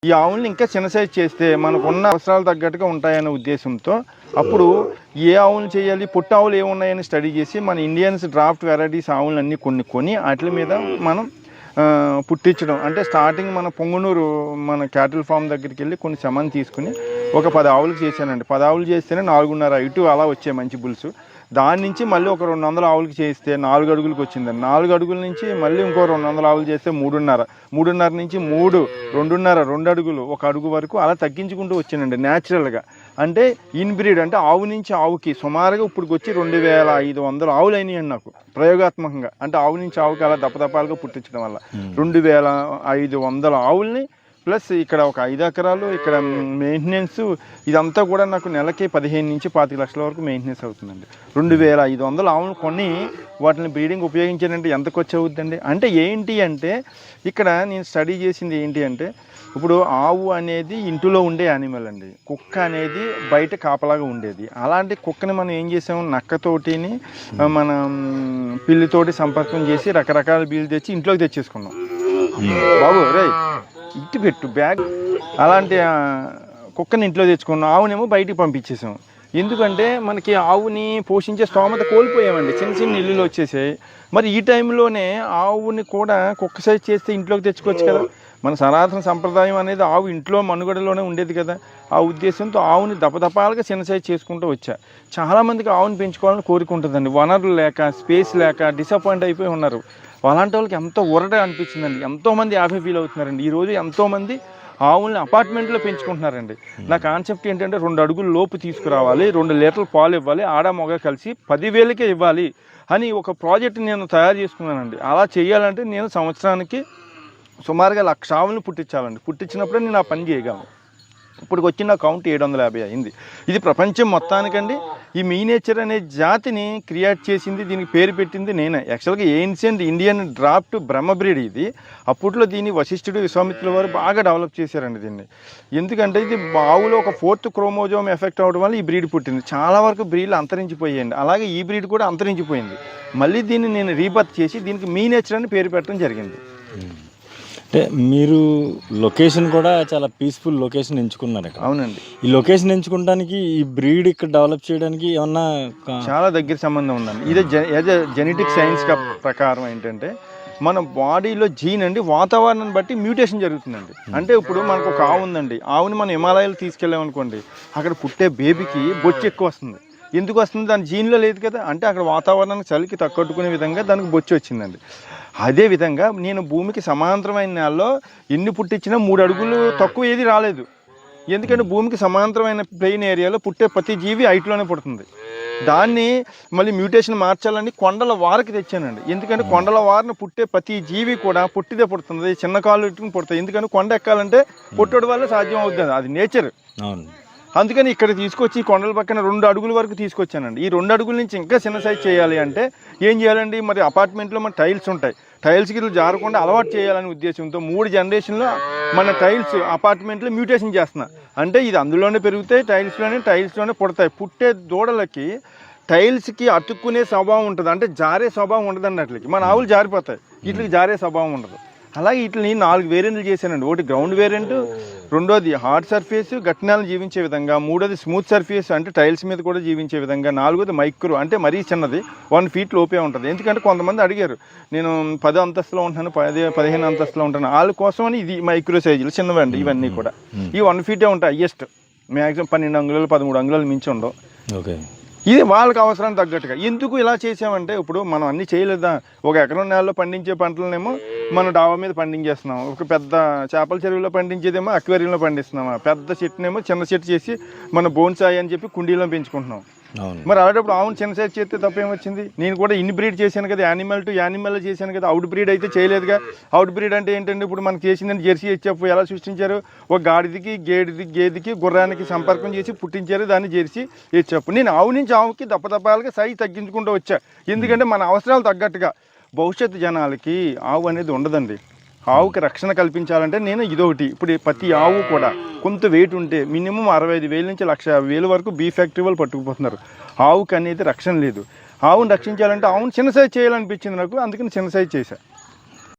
ఈ ఆవుల్ని ఇంకా చిన్న సైజ్ చేస్తే మనకున్న అవసరాలు తగ్గట్టుగా ఉంటాయనే ఉద్దేశంతో అప్పుడు ఏ ఆవులు చేయాలి, పొట్టు ఆవులు ఏమున్నాయని స్టడీ చేసి మన ఇండియన్స్ డ్రాఫ్ట్ వెరైటీస్ ఆవులన్నీ కొని వాటి మీద మనం పుట్టించడం. అంటే స్టార్టింగ్ మన పొంగునూరు మన క్యాటిల్ ఫామ్ దగ్గరికి వెళ్ళి కొన్ని సెమన్ తీసుకుని ఒక 10 ఆవులు చేశానండి. 10 ఆవులు చేస్తేనే 4.5 ఇటు అలా వచ్చాయి మంచి బుల్స్. దాని నుంచి మళ్ళీ ఒక 200 ఆవులకి చేస్తే 4 అడుగులకు వచ్చిందండి. 4 అడుగుల నుంచి మళ్ళీ ఇంకో 200 ఆవులు చేస్తే 3.5 నుంచి 3, 2.5, 2 అడుగులు, 1 అడుగు వరకు అలా తగ్గించుకుంటూ వచ్చిందండి న్యాచురల్గా. అంటే ఇన్బ్రీడ్ అంటే ఆవు నుంచి ఆవుకి సుమారుగా ఇప్పుడు వచ్చి 2500 ఆవులు అయినాయండి నాకు ప్రయోగాత్మకంగా. అంటే ఆవు నుంచి ఆవుకి అలా దప్పదప్పాలుగా పుట్టించడం వల్ల 2500 ఆవుల్ని ప్లస్ ఇక్కడ ఒక 5 ఎకరాలు ఇక్కడ మెయింటెనెన్స్ ఇదంతా కూడా నాకు నెలకి 15 నుంచి 25 లక్షల వరకు మెయింటెనెన్స్ అవుతుందండి. 2500 ఆవులు కొని వాటిని బ్రీడింగ్ ఉపయోగించానంటే ఎంత ఖర్చు అవుతుందండి. అంటే ఏంటి అంటే ఇక్కడ నేను స్టడీ చేసింది ఏంటి అంటే ఇప్పుడు ఆవు అనేది ఇంటిలో ఉండే యానిమల్ అండి, కుక్క అనేది బయట కాపలాగా ఉండేది. అలాంటి కుక్కని మనం ఏం చేసాము, నక్కతోటిని మనం పిల్లితోటి సంపర్కం చేసి రకరకాల బీలు తెచ్చి ఇంట్లోకి తెచ్చేసుకున్నాం. బాబు రే ఇటు పెట్టు బ్యాగ్, అలాంటి కుక్కని ఇంట్లో తెచ్చుకున్నాం, ఆవునేమో బయటికి పంపించేసాం. ఎందుకంటే మనకి ఆవుని పోషించే స్తోమత కోల్పోయామండి, చిన్న చిన్న ఇల్లులు వచ్చేసాయి. మరి ఈ టైంలోనే ఆవుని కూడా కుక్క సైజ్ చేస్తే ఇంట్లోకి తెచ్చుకోవచ్చు కదా. మన సనాతన సంప్రదాయం అనేది ఆవు ఇంట్లో మనుగడలోనే ఉండేది కదా. ఆ ఉద్దేశంతో ఆవుని దపదపాలుగా చిన్న సైజ్ చేసుకుంటూ వచ్చా. చాలామందికి ఆవుని పెంచుకోవాలని కోరుకుంటుందండి, వనరులు లేక స్పేస్ లేక డిసప్పాయింట్ అయిపోయి ఉన్నారు. అలాంటి వాళ్ళకి ఎంతో ఊరట అనిపించిందండి. ఎంతోమంది హ్యాపీ ఫీల్ అవుతున్నారండి. ఈరోజు ఎంతోమంది ఆవుల్ని అపార్ట్మెంట్లో పెంచుకుంటున్నారండి. నా కాన్సెప్ట్ ఏంటంటే 2 అడుగుల లోపు తీసుకురావాలి, 2 లీటర్ల పాలు ఇవ్వాలి, ఆడ మగ కలిసి 10,000కే ఇవ్వాలి అని ఒక ప్రాజెక్ట్ నేను తయారు చేసుకున్నానండి. అలా చేయాలంటే నేను సంవత్సరానికి సుమారుగా 1,00,000 ఆవులను పుట్టించాలండి. పుట్టించినప్పుడే నేను ఆ పని చేయగలను. ఇప్పుడు వచ్చిన కౌంట్ 750 అయింది. ఇది ప్రపంచం మొత్తానికండి ఈ మీనేచర్ అనే జాతిని క్రియేట్ చేసింది, దీనికి పేరు పెట్టింది నేనే. యాక్చువల్గా ఏన్షియంట్ ఇండియన్ డ్రాఫ్ట్ బ్రహ్మ బ్రీడ్ ఇది. అప్పట్లో దీన్ని వశిష్ఠుడు విశ్వామిత్రుల వారు బాగా డెవలప్ చేశారండి దీన్ని. ఎందుకంటే ఇది ఆవులో ఒక 4th క్రోమోజోమ్ ఎఫెక్ట్ అవ్వడం వల్ల ఈ బ్రీడ్ పుట్టింది. చాలా వరకు బ్రీడ్లు అంతరించిపోయాయండి. అలాగే ఈ బ్రీడ్ కూడా అంతరించిపోయింది. మళ్ళీ దీన్ని నేను రీబర్త్ చేసి దీనికి మీనేచర్ అని పేరు పెట్టడం జరిగింది. అంటే మీరు లొకేషన్ కూడా చాలా పీస్ఫుల్ లొకేషన్ ఎంచుకున్నారు ఇక్కడ. అవునండి. ఈ లొకేషన్ ఎంచుకోవడానికి ఈ బ్రీడ్ ఇక్కడ డెవలప్ చేయడానికి ఏమన్నా చాలా దగ్గర సంబంధం ఉందండి. ఇదే జెనెటిక్ సైన్స్ ప్రకారం ఏంటంటే మన బాడీలో జీన్ అండి వాతావరణాన్ని బట్టి మ్యూటేషన్ జరుగుతుందండి. అంటే ఇప్పుడు మనకు ఒక ఆవు ఉందండి, ఆవుని మనం హిమాలయాలు తీసుకెళ్ళామనుకోండి, అక్కడ పుట్టే బేబీకి బొచ్చు ఎక్కువ వస్తుంది. ఎందుకు వస్తుంది, దాని జీన్లో లేదు కదా. అంటే అక్కడ వాతావరణానికి చలికి తగ్గట్టుకునే విధంగా దానికి బొచ్చు వచ్చిందండి. అదేవిధంగా నేను భూమికి సమాంతరమైన నేలలో ఎన్ని పుట్టించినా 3 అడుగులు తక్కువ ఏది రాలేదు. ఎందుకంటే భూమికి సమాంతరమైన ప్లెయిన్ ఏరియాలో పుట్టే ప్రతి జీవి హైట్లోనే పుడుతుంది. దాన్ని మళ్ళీ మ్యూటేషన్ మార్చాలని కొండల వారికి తెచ్చానండి. ఎందుకంటే కొండల వారిని పుట్టే ప్రతి జీవి కూడా పుట్టిదే పుడుతుంది, చిన్న కాళ్ళు ఇట్టుకుని పుడతాయి. ఎందుకంటే కొండ ఎక్కాలంటే పుట్టడం వల్ల సాధ్యం అవుతుంది, అది నేచర్. అందుకని ఇక్కడ తీసుకొచ్చి కొండల పక్కన 2 అడుగుల వరకు తీసుకొచ్చానండి. ఈ 2 అడుగుల నుంచి ఇంకా చిన్న సైజ్ చేయాలి అంటే ఏం చేయాలండి, మరి అపార్ట్మెంట్లో మన టైల్స్ ఉంటాయి, టైల్స్కి ఇట్లా జారకుండా అలవాటు చేయాలనే ఉద్దేశంతో 3 జనరేషన్లో మన టైల్స్ అపార్ట్మెంట్లో మ్యూటేషన్ చేస్తున్నా. అంటే ఇది అందులోనే పెరుగుతాయి, టైల్స్లోనే పుడతాయి. పుట్టే దూడలకి టైల్స్కి అతుక్కునే స్వభావం ఉంటుంది, అంటే జారే స్వభావం ఉండదు అన్నట్లకి. మన ఆవులు జారిపోతాయి, వీటికి జారే స్వభావం ఉండదు. అలాగే వీటిని 4 వేరియంట్లు చేశానండి. ఒకటి గ్రౌండ్ వేరియంట్, రెండోది హార్డ్ సర్ఫేస్ గట్టినాలను జీవించే విధంగా, మూడోది స్మూత్ సర్ఫేస్ అంటే టైల్స్ మీద కూడా జీవించే విధంగా, 4వది మైక్రో అంటే మరీ చిన్నది 1 ఫీట్ లోపే ఉంటుంది. ఎందుకంటే కొంతమంది అడిగారు, నేను 10 అంతస్తులో ఉంటాను, 15 అంతస్తులో ఉంటాను, వాళ్ళ కోసమని ఇది మైక్రో సైజులు చిన్నవండి. ఇవన్నీ కూడా ఈ 1 ఫీటే ఉంటాయి. హైయెస్ట్ మ్యాక్సిమం 12 అంగుళాలు 13 అంగుళాలు మించి ఉండవు. ఓకే, ఇది వాళ్ళకి అవసరానికి తగ్గట్టుగా. ఎందుకు ఇలా చేసామంటే ఇప్పుడు మనం అన్నీ చేయలేదా, ఒక ఎకరం నేలలో పండించే పంటలనేమో మనం డాబా మీద పండించేస్తున్నాం, ఒక పెద్ద చేపల చెరువులో పండించేదేమో అక్వేరియంలో పండిస్తున్నామా, పెద్ద చెట్టునేమో చిన్న చెట్టు చేసి మన బోన్సాయి అని చెప్పి కుండీలో పెంచుకుంటున్నాం. మరి అలాంటప్పుడు ఆవును చిన్న సైజ్ చేస్తే తప్పేమొచ్చింది. నేను కూడా ఇన్ బ్రీడ్ చేశాను కదా, యానిమల్ టు యానిమల్ చేశాను కదా, అవుట్ బ్రీడ్ అయితే చేయలేదుగా. అవుట్ బ్రీడ్ అంటే ఏంటంటే ఇప్పుడు మనకి చేసిందని జెర్సీ హెచ్ఎఫ్ ఎలా సృష్టించారు, ఒక గాడిదికి గేదెకి గుర్రానికి సంపర్కం చేసి పుట్టించారు దాన్ని జెర్సీ హెచ్ఎఫ్. నేను ఆవు నుంచి ఆవుకి దప్పదప్పాలుగా సైజ్ తగ్గించుకుంటూ వచ్చా. ఎందుకంటే మన అవసరాలు తగ్గట్టుగా. భవిష్యత్తు జనాలకి ఆవు అనేది ఉండదండి. ఆవుకి రక్షణ కల్పించాలంటే నేను ఇదొకటి. ఇప్పుడు ప్రతి ఆవు కూడా కొంత వెయిట్ ఉంటే మినిమం 65,000 నుంచి 1,50,000 వరకు బీఫ్ ఫ్యాక్టరీ వాళ్ళు పట్టుకుపోతున్నారు. ఆవుకి అనేది రక్షణ లేదు. ఆవును రక్షించాలంటే ఆవును చిన్న సైజ్ చేయాలనిపించింది నాకు, అందుకని చిన్న సైజ్ చేశాను.